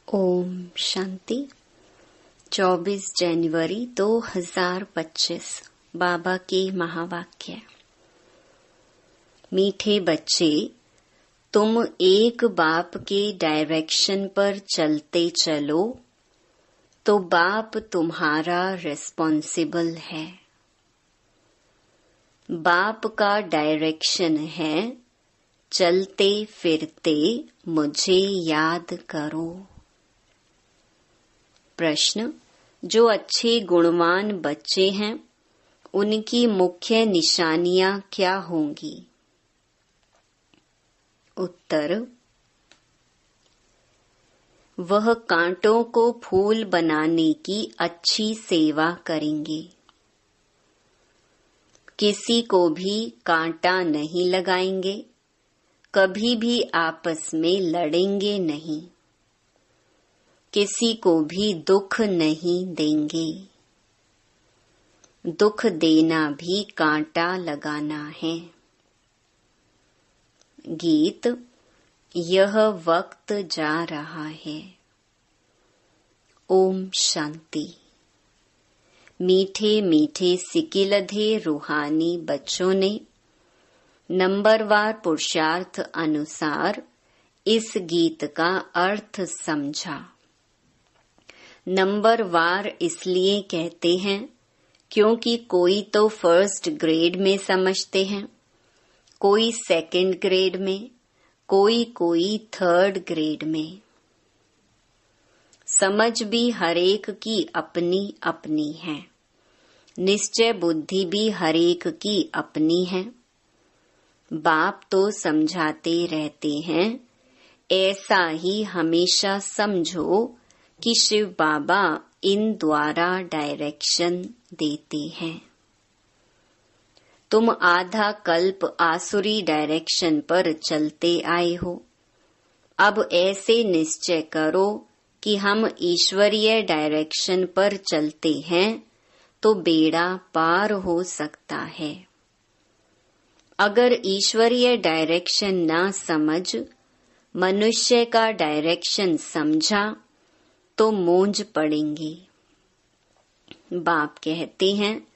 ओम शांति। 24 जनवरी 2025 बाबा के महावाक्य। मीठे बच्चे, तुम एक बाप के डायरेक्शन पर चलते चलो तो बाप तुम्हारा रिस्पॉन्सिबल है। बाप का डायरेक्शन है, चलते फिरते मुझे याद करो। प्रश्न, जो अच्छे गुणवान बच्चे हैं उनकी मुख्य निशानियां क्या होंगी? उत्तर, वह कांटों को फूल बनाने की अच्छी सेवा करेंगे। किसी को भी कांटा नहीं लगाएंगे, कभी भी आपस में लड़ेंगे नहीं, किसी को भी दुख नहीं देंगे। दुख देना भी कांटा लगाना है। गीत, यह वक्त जा रहा है। ओम शांति। मीठे मीठे सिकिलधे रूहानी बच्चों ने नंबरवार पुरुषार्थ अनुसार इस गीत का अर्थ समझा। नंबरवार इसलिए कहते हैं क्योंकि कोई तो फर्स्ट ग्रेड में समझते हैं, कोई सेकंड ग्रेड में, कोई थर्ड ग्रेड में। समझ भी हरेक की अपनी अपनी है, निश्चय बुद्धि भी हरेक की अपनी है। बाप तो समझाते रहते हैं, ऐसा ही हमेशा समझो कि शिव बाबा इन द्वारा डायरेक्शन देते हैं। तुम आधा कल्प आसुरी डायरेक्शन पर चलते आए हो। अब ऐसे निश्चय करो कि हम ईश्वरीय डायरेक्शन पर चलते हैं तो बेड़ा पार हो सकता है। अगर ईश्वरीय डायरेक्शन ना समझ मनुष्य का डायरेक्शन समझा तो मूंझ पड़ेंगे। बाप कहते हैं,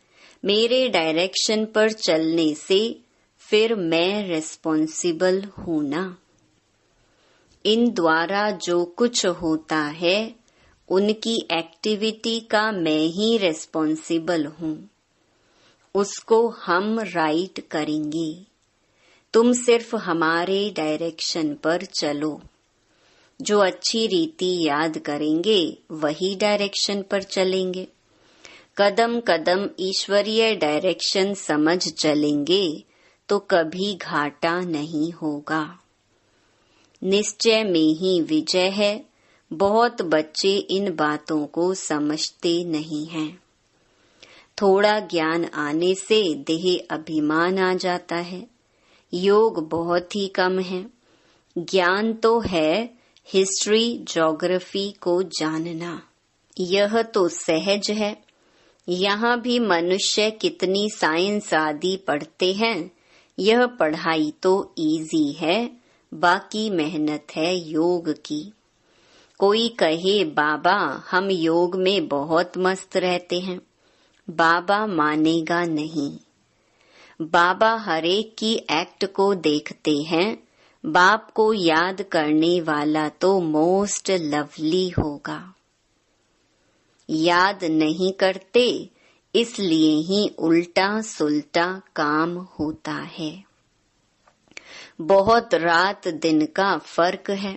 मेरे डायरेक्शन पर चलने से फिर मैं रिस्पॉन्सिबल हूं ना। इन द्वारा जो कुछ होता है उनकी एक्टिविटी का मैं ही रिस्पॉन्सिबल हूं, उसको हम राइट करेंगे। तुम सिर्फ हमारे डायरेक्शन पर चलो। जो अच्छी रीति याद करेंगे वही डायरेक्शन पर चलेंगे। कदम कदम ईश्वरीय डायरेक्शन समझ चलेंगे तो कभी घाटा नहीं होगा। निश्चय में ही विजय है। बहुत बच्चे इन बातों को समझते नहीं हैं। थोड़ा ज्ञान आने से देह अभिमान आ जाता है। योग बहुत ही कम है। ज्ञान तो है, हिस्ट्री ज्योग्राफी को जानना यह तो सहज है। यहाँ भी मनुष्य कितनी साइंस आदि पढ़ते हैं, यह पढ़ाई तो इजी है, बाकी मेहनत है योग की। कोई कहे बाबा हम योग में बहुत मस्त रहते हैं, बाबा मानेगा नहीं। बाबा हरेक की एक्ट को देखते हैं। बाप को याद करने वाला तो मोस्ट लवली होगा। याद नहीं करते इसलिए ही उल्टा सुल्टा काम होता है। बहुत रात दिन का फर्क है।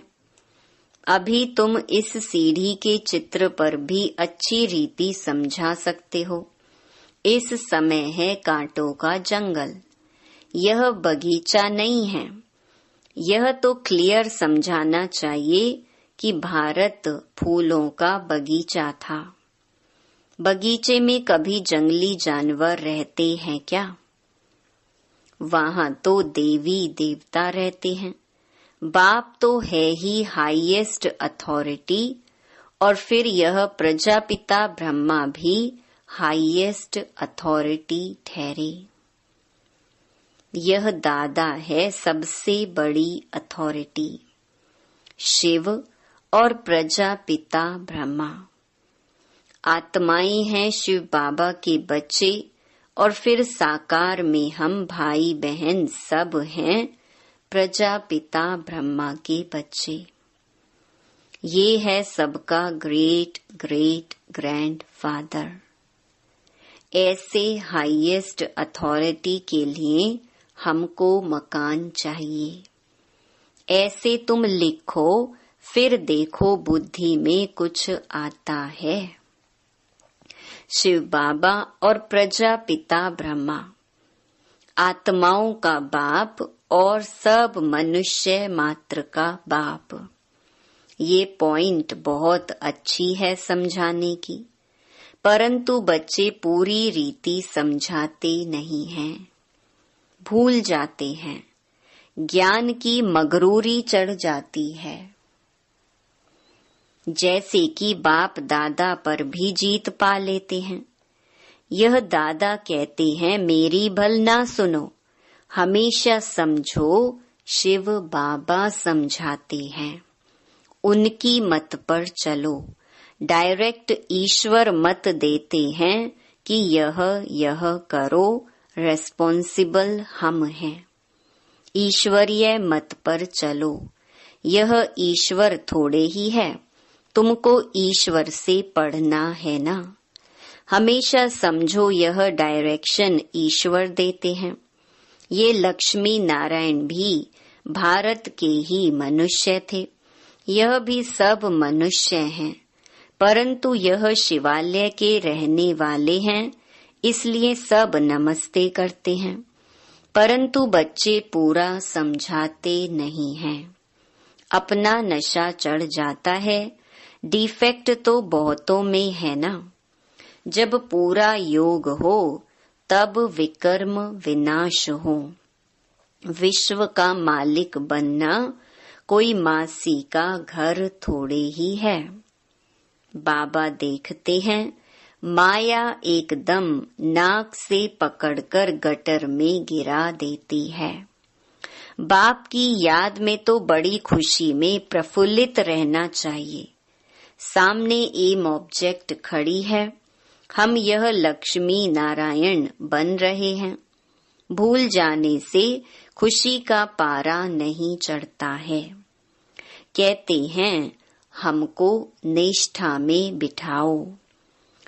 अभी तुम इस सीढ़ी के चित्र पर भी अच्छी रीति समझा सकते हो। इस समय है कांटों का जंगल, यह बगीचा नहीं है। यह तो क्लियर समझाना चाहिए कि भारत फूलों का बगीचा था। बगीचे में कभी जंगली जानवर रहते हैं क्या? वहां तो देवी देवता रहते हैं। बाप तो है ही हाईएस्ट अथॉरिटी और फिर यह प्रजापिता ब्रह्मा भी हाईएस्ट अथॉरिटी ठहरे। यह दादा है सबसे बड़ी अथॉरिटी। शिव और प्रजापिता ब्रह्मा। आत्माएं हैं शिव बाबा के बच्चे और फिर साकार में हम भाई बहन सब हैं प्रजापिता ब्रह्मा के बच्चे। ये है सबका ग्रेट ग्रेट ग्रैंड फादर। ऐसे हाईएस्ट अथॉरिटी के लिए हमको मकान चाहिए। ऐसे तुम लिखो फिर देखो बुद्धि में कुछ आता है। शिव बाबा और प्रजापिता ब्रह्मा आत्माओं का बाप और सब मनुष्य मात्र का बाप। ये पॉइंट बहुत अच्छी है समझाने की, परंतु बच्चे पूरी रीति समझाते नहीं हैं, भूल जाते हैं। ज्ञान की मगरूरी चढ़ जाती है। जैसे कि बाप दादा पर भी जीत पा लेते हैं। यह दादा कहते हैं मेरी भल ना सुनो, हमेशा समझो शिव बाबा समझाते हैं, उनकी मत पर चलो। डायरेक्ट ईश्वर मत देते हैं कि यह करो, रेस्पॉन्सिबल हम हैं। ईश्वरीय मत पर चलो। यह ईश्वर थोड़े ही है, तुमको ईश्वर से पढ़ना है ना। हमेशा समझो यह डायरेक्शन ईश्वर देते हैं। ये लक्ष्मी नारायण भी भारत के ही मनुष्य थे। यह भी सब मनुष्य हैं, परंतु यह शिवालय के रहने वाले हैं, इसलिए सब नमस्ते करते हैं। परंतु बच्चे पूरा समझाते नहीं हैं। अपना नशा चढ़ जाता है। डिफेक्ट तो बहुतों में है ना। जब पूरा योग हो तब विकर्म विनाश हो। विश्व का मालिक बनना कोई मासी का घर थोड़े ही है। बाबा देखते हैं माया एकदम नाक से पकड़कर गटर में गिरा देती है। बाप की याद में तो बड़ी खुशी में प्रफुल्लित रहना चाहिए। सामने एम ऑब्जेक्ट खड़ी है, हम यह लक्ष्मी नारायण बन रहे हैं। भूल जाने से खुशी का पारा नहीं चढ़ता है। कहते हैं हमको निष्ठा में बिठाओ।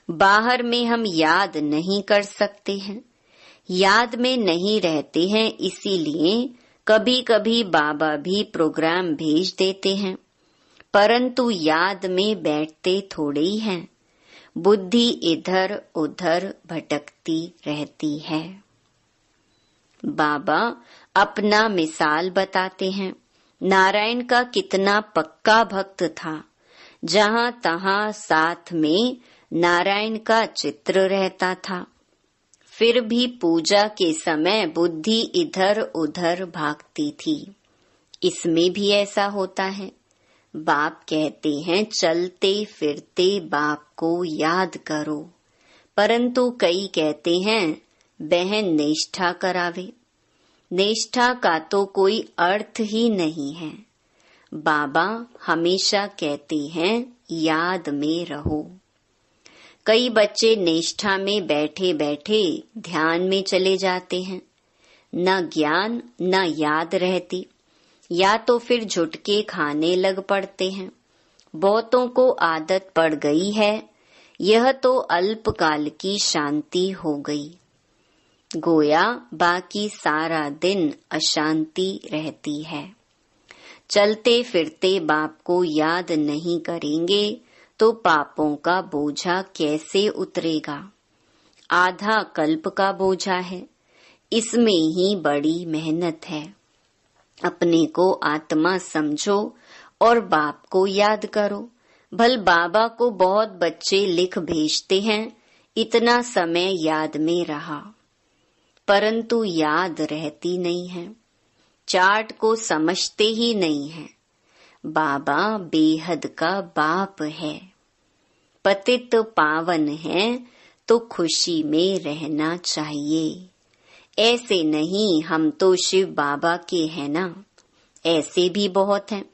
बाहर में हम याद नहीं कर सकते हैं, याद में नहीं रहते हैं, इसीलिए कभी कभी बाबा भी प्रोग्राम भेज देते हैं, परंतु याद में बैठते थोड़े ही हैं। बुद्धि इधर उधर भटकती रहती है। बाबा अपना मिसाल बताते हैं। नारायण का कितना पक्का भक्त था। जहाँ तहाँ साथ में नारायण का चित्र रहता था, फिर भी पूजा के समय बुद्धि इधर उधर भागती थी। इसमें भी ऐसा होता है। बाप कहते हैं चलते फिरते बाप को याद करो, परंतु कई कहते हैं बहन निष्ठा करावे। निष्ठा का तो कोई अर्थ ही नहीं है। बाबा हमेशा कहते हैं याद में रहो। कई बच्चे निष्ठा में बैठे बैठे ध्यान में चले जाते हैं, न ज्ञान न याद रहती, या तो फिर झुटके खाने लग पड़ते हैं। बहुतों को आदत पड़ गई है। यह तो अल्पकाल की शांति हो गई, गोया बाकी सारा दिन अशांति रहती है। चलते फिरते बाप को याद नहीं करेंगे तो पापों का बोझा कैसे उतरेगा। आधा कल्प का बोझा है, इसमें ही बड़ी मेहनत है। अपने को आत्मा समझो और बाप को याद करो। भल बाबा को बहुत बच्चे लिख भेजते हैं इतना समय याद में रहा, परंतु याद रहती नहीं है। चार्ट को समझते ही नहीं है। बाबा बेहद का बाप है, पतित पावन है, तो खुशी में रहना चाहिए। ऐसे नहीं हम तो शिव बाबा के हैं ना, ऐसे भी बहुत हैं।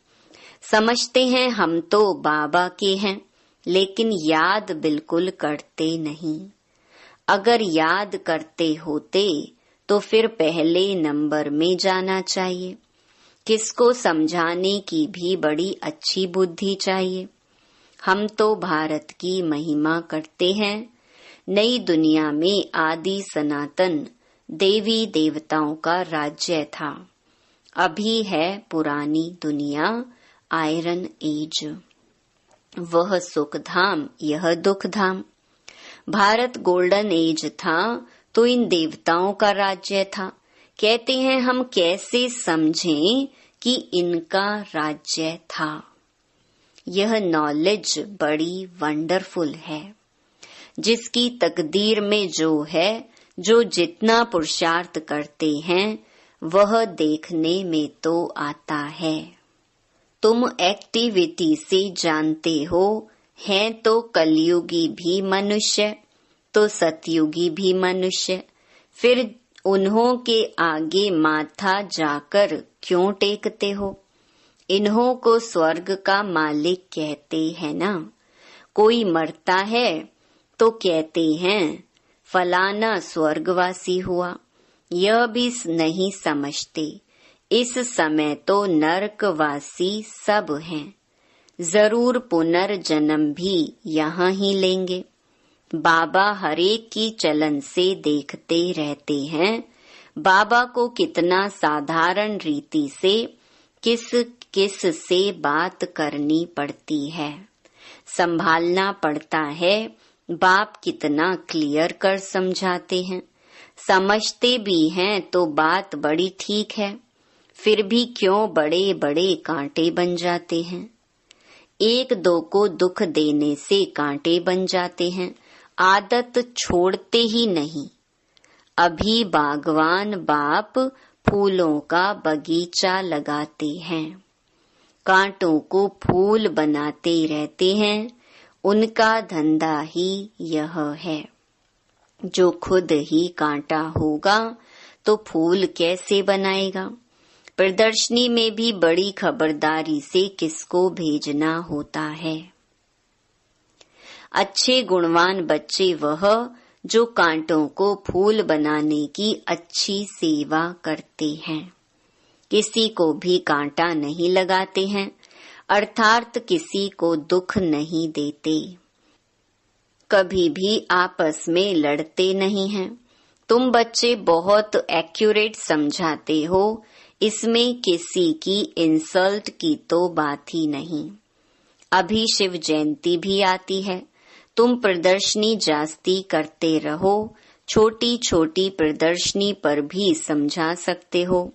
समझते हैं हम तो बाबा के हैं, लेकिन याद बिल्कुल करते नहीं। अगर याद करते होते तो फिर पहले नंबर में जाना चाहिए। किसको समझाने की भी बड़ी अच्छी बुद्धि चाहिए। हम तो भारत की महिमा करते हैं। नई दुनिया में आदि सनातन देवी देवताओं का राज्य था। अभी है पुरानी दुनिया, आयरन एज। वह सुख धाम, यह दुख धाम। भारत गोल्डन एज था तो इन देवताओं का राज्य था। कहते हैं हम कैसे समझें कि इनका राज्य था। यह नॉलेज बड़ी वंडरफुल है। जिसकी तकदीर में जो है, जो जितना पुरुषार्थ करते हैं, वह देखने में तो आता है। तुम एक्टिविटी से जानते हो, हैं तो कलयुगी भी मनुष्य, तो सतयुगी भी मनुष्य। फिर उन्हों के आगे माथा जाकर क्यों टेकते हो। इन्हों को स्वर्ग का मालिक कहते हैं ना। कोई मरता है तो कहते हैं फलाना स्वर्गवासी हुआ। यह भी नहीं समझते इस समय तो नरकवासी सब हैं। जरूर पुनर्जन्म भी यहाँ ही लेंगे। बाबा हरेक की चलन से देखते रहते हैं। बाबा को कितना साधारण रीति से किस किस से बात करनी पड़ती है, संभालना पड़ता है। बाप कितना क्लियर कर समझाते हैं। समझते भी हैं तो बात बड़ी ठीक है, फिर भी क्यों बड़े बड़े कांटे बन जाते हैं। एक दो को दुख देने से कांटे बन जाते हैं, आदत छोड़ते ही नहीं। अभी बागवान बाप फूलों का बगीचा लगाते हैं, कांटों को फूल बनाते रहते हैं। उनका धंधा ही यह है। जो खुद ही कांटा होगा तो फूल कैसे बनाएगा। प्रदर्शनी में भी बड़ी खबरदारी से किसको भेजना होता है। अच्छे गुणवान बच्चे वह जो कांटों को फूल बनाने की अच्छी सेवा करते हैं। किसी को भी कांटा नहीं लगाते हैं, अर्थात किसी को दुख नहीं देते। कभी भी आपस में लड़ते नहीं हैं। तुम बच्चे बहुत एक्यूरेट समझाते हो, इसमें किसी की इंसल्ट की तो बात ही नहीं। अभी शिव जयंती भी आती है। तुम प्रदर्शनी जास्ती करते रहो। छोटी छोटी प्रदर्शनी पर भी समझा सकते हो।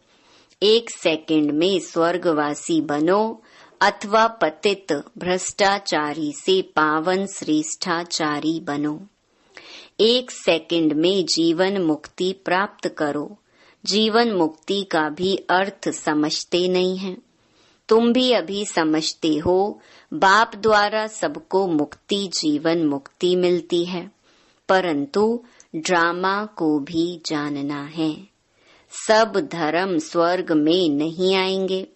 1 सेकंड में स्वर्गवासी बनो अथवा पतित भ्रष्टाचारी से पावन श्रेष्ठाचारी बनो। 1 सेकंड में जीवन मुक्ति प्राप्त करो। जीवन मुक्ति का भी अर्थ समझते नहीं हैं। तुम भी अभी समझते हो, बाप द्वारा सबको मुक्ति जीवन मुक्ति मिलती है, परंतु ड्रामा को भी जानना है। सब धर्म स्वर्ग में नहीं आएंगे,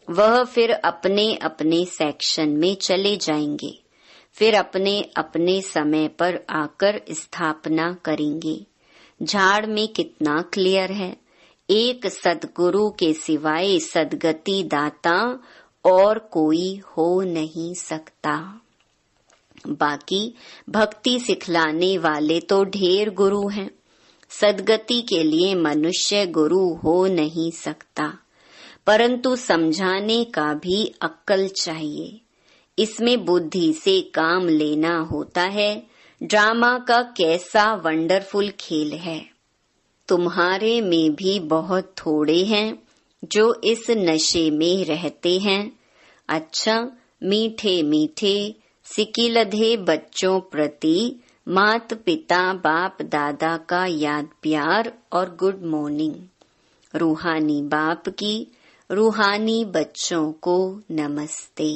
वह फिर अपने अपने सेक्शन में चले जाएंगे, फिर अपने अपने समय पर आकर स्थापना करेंगे। झाड़ में कितना क्लियर है। एक सद्गुरु के सिवाय सद्गति दाता और कोई हो नहीं सकता। बाकी भक्ति सिखलाने वाले तो ढेर गुरु हैं। सद्गति के लिए मनुष्य गुरु हो नहीं सकता, परंतु समझाने का भी अक्ल चाहिए। इसमें बुद्धि से काम लेना होता है। ड्रामा का कैसा वंडरफुल खेल है। तुम्हारे में भी बहुत थोड़े हैं जो इस नशे में रहते हैं। अच्छा, मीठे मीठे सिकिलधे बच्चों प्रति माता पिता बाप दादा का याद प्यार और गुड मॉर्निंग। रूहानी बाप की रूहानी बच्चों को नमस्ते।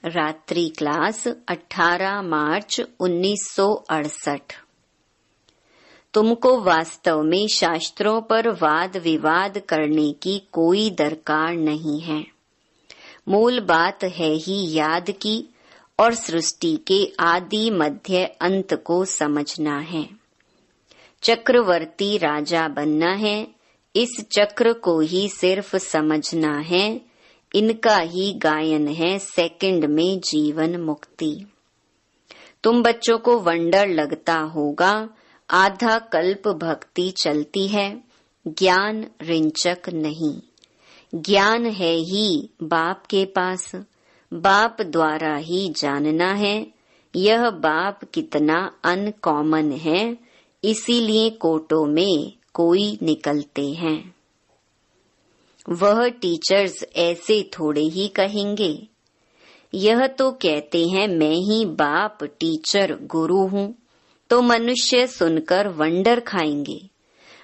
रात्रि क्लास 18 मार्च 1968। तुमको वास्तव में शास्त्रों पर वाद विवाद करने की कोई दरकार नहीं है। मूल बात है ही याद की और सृष्टि के आदि मध्य अंत को समझना है। चक्रवर्ती राजा बनना है, इस चक्र को ही सिर्फ समझना है। इनका ही गायन है सेकंड में जीवन मुक्ति। तुम बच्चों को वंडर लगता होगा, आधा कल्प भक्ति चलती है, ज्ञान रिंचक नहीं। ज्ञान है ही बाप के पास, बाप द्वारा ही जानना है। यह बाप कितना अनकॉमन है, इसीलिए कोटों में कोई निकलते हैं। वह टीचर्स ऐसे थोड़े ही कहेंगे। यह तो कहते हैं मैं ही बाप टीचर गुरु हूँ, तो मनुष्य सुनकर वंडर खाएंगे।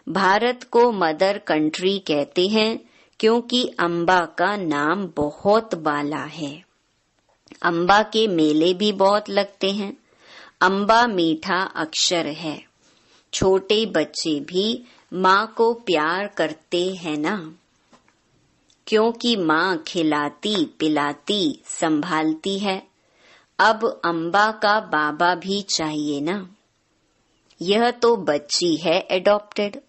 भारत को मदर कंट्री कहते हैं क्योंकि अम्बा का नाम बहुत बाला है। अम्बा के मेले भी बहुत लगते हैं। अम्बा मीठा अक्षर है। छोटे बच्चे भी माँ को प्यार करते हैं ना, क्योंकि माँ खिलाती पिलाती संभालती है। अब अम्बा का बाबा भी चाहिए ना। यह तो बच्ची है एडॉप्टेड,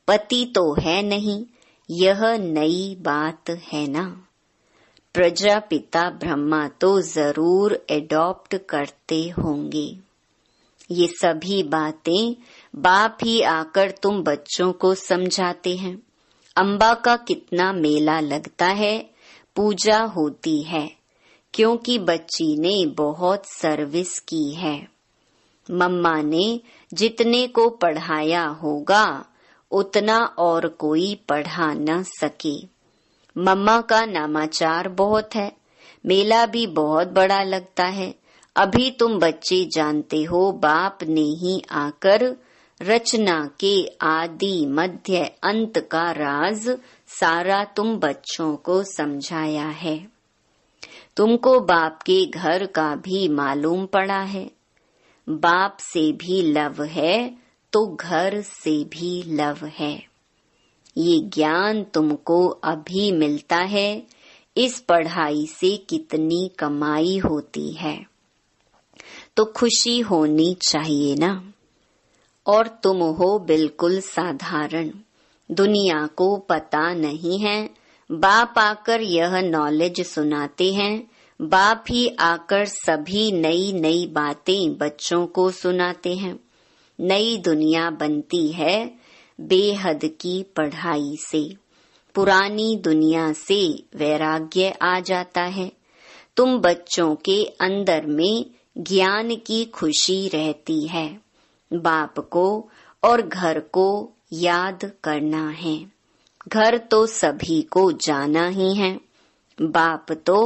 पति तो है नहीं। यह नई बात है ना। प्रजापिता ब्रह्मा तो जरूर एडॉप्ट करते होंगे। ये सभी बातें बाप ही आकर तुम बच्चों को समझाते हैं। अम्बा का कितना मेला लगता है, पूजा होती है, क्योंकि बच्ची ने बहुत सर्विस की है। मम्मा ने जितने को पढ़ाया होगा उतना और कोई पढ़ा न सके। मम्मा का नामाचार बहुत है, मेला भी बहुत बड़ा लगता है। अभी तुम बच्चे जानते हो बाप ने ही आकर रचना के आदि मध्य अंत का राज सारा तुम बच्चों को समझाया है। तुमको बाप के घर का भी मालूम पड़ा है। बाप से भी लव है तो घर से भी लव है। ये ज्ञान तुमको अभी मिलता है। इस पढ़ाई से कितनी कमाई होती है, तो खुशी होनी चाहिए ना। और तुम हो बिल्कुल साधारण, दुनिया को पता नहीं है। बाप आकर यह नॉलेज सुनाते हैं। बाप ही आकर सभी नई नई बातें बच्चों को सुनाते हैं। नई दुनिया बनती है बेहद की पढ़ाई से। पुरानी दुनिया से वैराग्य आ जाता है। तुम बच्चों के अंदर में ज्ञान की खुशी रहती है। बाप को और घर को याद करना है। घर तो सभी को जाना ही है। बाप तो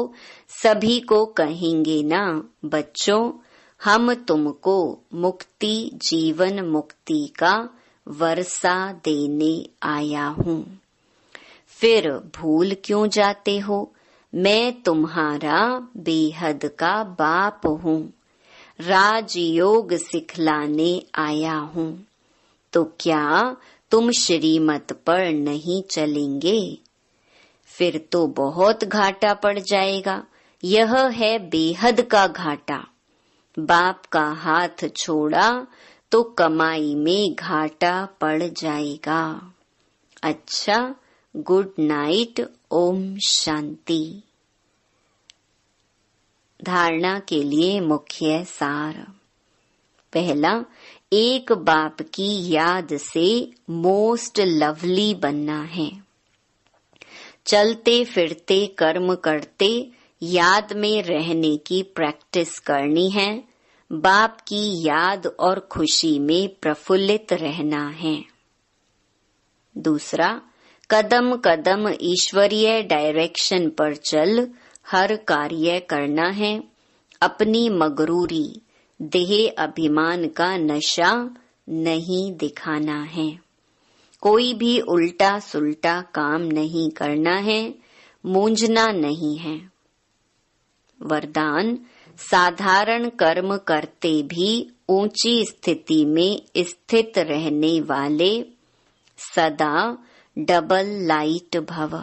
सभी को कहेंगे ना, बच्चों हम तुमको मुक्ति जीवन मुक्ति का वर्षा देने आया हूँ। फिर भूल क्यों जाते हो, मैं तुम्हारा बेहद का बाप हूँ। राजयोग सिखलाने आया हूँ। तो क्या तुम श्रीमत पर नहीं चलेंगे? फिर तो बहुत घाटा पड़ जाएगा। यह है बेहद का घाटा। बाप का हाथ छोड़ा तो कमाई में घाटा पड़ जाएगा। अच्छा, गुड नाइट, ओम शांति। धारणा के लिए मुख्य सार। पहला, एक बाप की याद से मोस्ट लवली बनना है। चलते फिरते कर्म करते याद में रहने की प्रैक्टिस करनी है। बाप की याद और खुशी में प्रफुल्लित रहना है। दूसरा, कदम कदम ईश्वरीय डायरेक्शन पर चल हर कार्य करना है। अपनी मगरूरी देह अभिमान का नशा नहीं दिखाना है। कोई भी उल्टा सुल्टा काम नहीं करना है। मूंझना नहीं है। वरदान, साधारण कर्म करते भी ऊंची स्थिति में स्थित रहने वाले सदा डबल लाइट भव।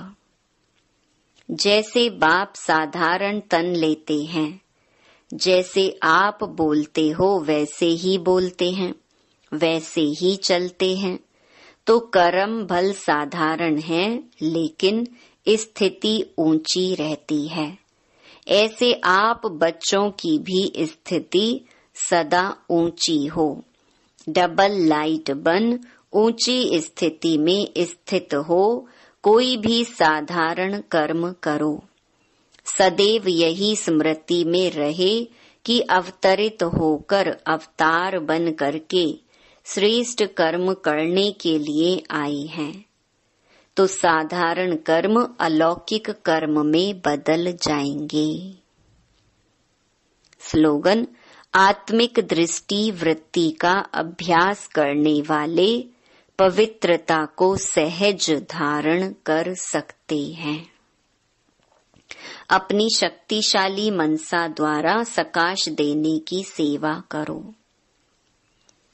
जैसे बाप साधारण तन लेते हैं, जैसे आप बोलते हो वैसे ही बोलते हैं, वैसे ही चलते हैं, तो कर्म भल साधारण है लेकिन स्थिति ऊंची रहती है। ऐसे आप बच्चों की भी स्थिति सदा ऊंची हो। डबल लाइट बन ऊंची स्थिति में स्थित हो, कोई भी साधारण कर्म करो। सदैव यही स्मृति में रहे कि अवतरित होकर अवतार बन करके श्रेष्ठ कर्म करने के लिए आई हैं, तो साधारण कर्म अलौकिक कर्म में बदल जाएंगे। स्लोगन: आत्मिक दृष्टि वृत्ति का अभ्यास करने वाले पवित्रता को सहज धारण कर सकते हैं। अपनी शक्तिशाली मनसा द्वारा सकाश देने की सेवा करो।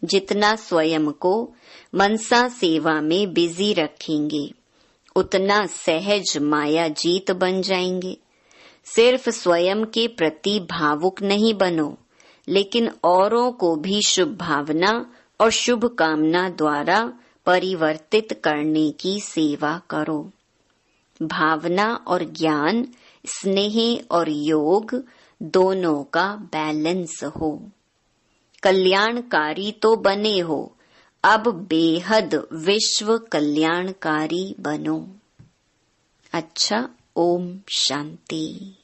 जितना स्वयं को मनसा सेवा में बिजी रखेंगे, उतना सहज माया जीत बन जाएंगे। सिर्फ स्वयं के प्रति भावुक नहीं बनो, लेकिन औरों को भी शुभ भावना और शुभ कामना द्वारा परिवर्तित करने की सेवा करो। भावना और ज्ञान, स्नेह और योग दोनों का बैलेंस हो। कल्याणकारी तो बने हो, अब बेहद विश्व कल्याणकारी बनो। अच्छा, ओम शांति।